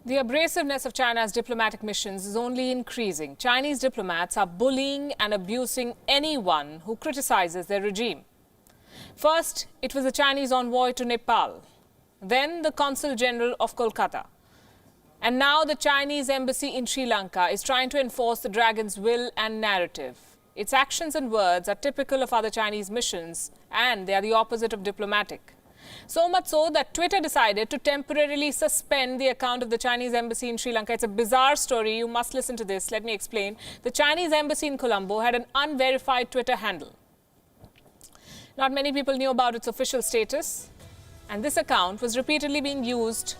The abrasiveness of China's diplomatic missions is only increasing. Chinese diplomats are bullying and abusing anyone who criticizes their regime. First, it was the Chinese envoy to Nepal, then the Consul General of Kolkata. And now the Chinese embassy in Sri Lanka is trying to enforce the dragon's will and narrative. Its actions and words are typical of other Chinese missions, and they are the opposite of diplomatic. So much so that Twitter decided to temporarily suspend the account of the Chinese embassy in Sri Lanka. It's a bizarre story. You must listen to this. Let me explain. The Chinese embassy in Colombo had an unverified Twitter handle. Not many people knew about its official status, and this account was repeatedly being used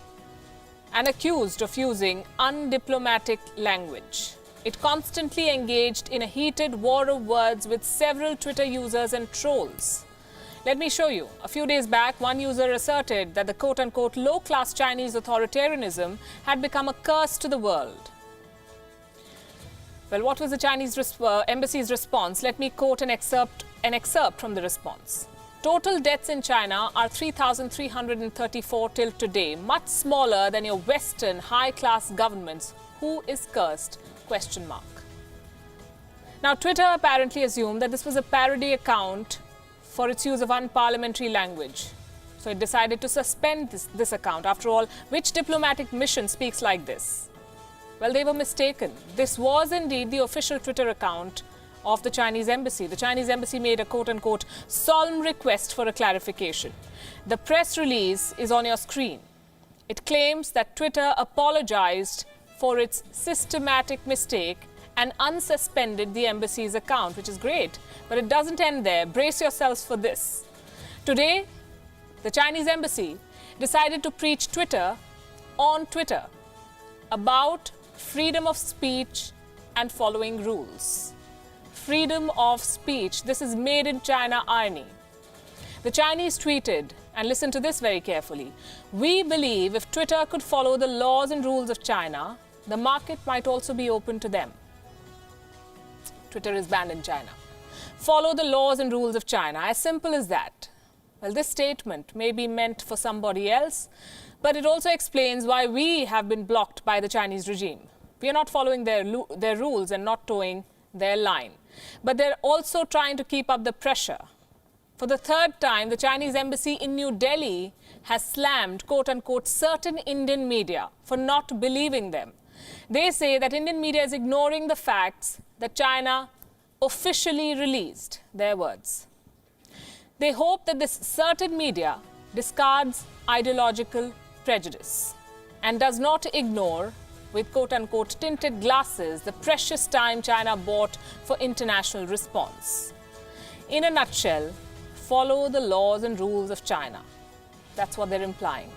and accused of using undiplomatic language. It constantly engaged in a heated war of words with several Twitter users and trolls. Let me show you. A few days back, one user asserted that the quote-unquote low-class Chinese authoritarianism had become a curse to the world. Well, what was the Chinese embassy's response? Let me quote an excerpt from the response. Total deaths in China are 3,334 till today, much smaller than your Western high-class governments. Who is cursed? Question mark. Now, Twitter apparently assumed that this was a parody account for its use of unparliamentary language. So it decided to suspend this account. After all, which diplomatic mission speaks like this? Well, they were mistaken. This was indeed the official Twitter account of the Chinese embassy. The Chinese embassy made a quote-unquote solemn request for a clarification. The press release is on your screen. It claims that Twitter apologized for its systematic mistake and unsuspended the embassy's account, which is great. But it doesn't end there. Brace yourselves for this. Today, the Chinese embassy decided to preach Twitter on Twitter about freedom of speech and following rules. Freedom of speech. This is made in China irony. The Chinese tweeted, and listen to this very carefully, "We believe if Twitter could follow the laws and rules of China, the market might also be open to them." Twitter is banned in China. Follow the laws and rules of China. As simple as that. Well, this statement may be meant for somebody else, but it also explains why we have been blocked by the Chinese regime. We are not following their rules and not towing their line. But they're also trying to keep up the pressure. For the third time, the Chinese embassy in New Delhi has slammed, quote-unquote, certain Indian media for not believing them. They say that Indian media is ignoring the facts that China officially released, their words. They hope that this certain media discards ideological prejudice and does not ignore, with quote-unquote tinted glasses, the precious time China bought for international response. In a nutshell, follow the laws and rules of China. That's what they're implying.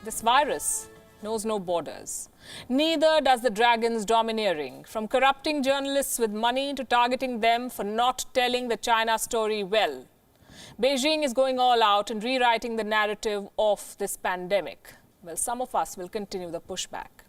This virus knows no borders. Neither does the dragon's domineering, from corrupting journalists with money to targeting them for not telling the China story well. Beijing is going all out and rewriting the narrative of this pandemic. Well, some of us will continue the pushback.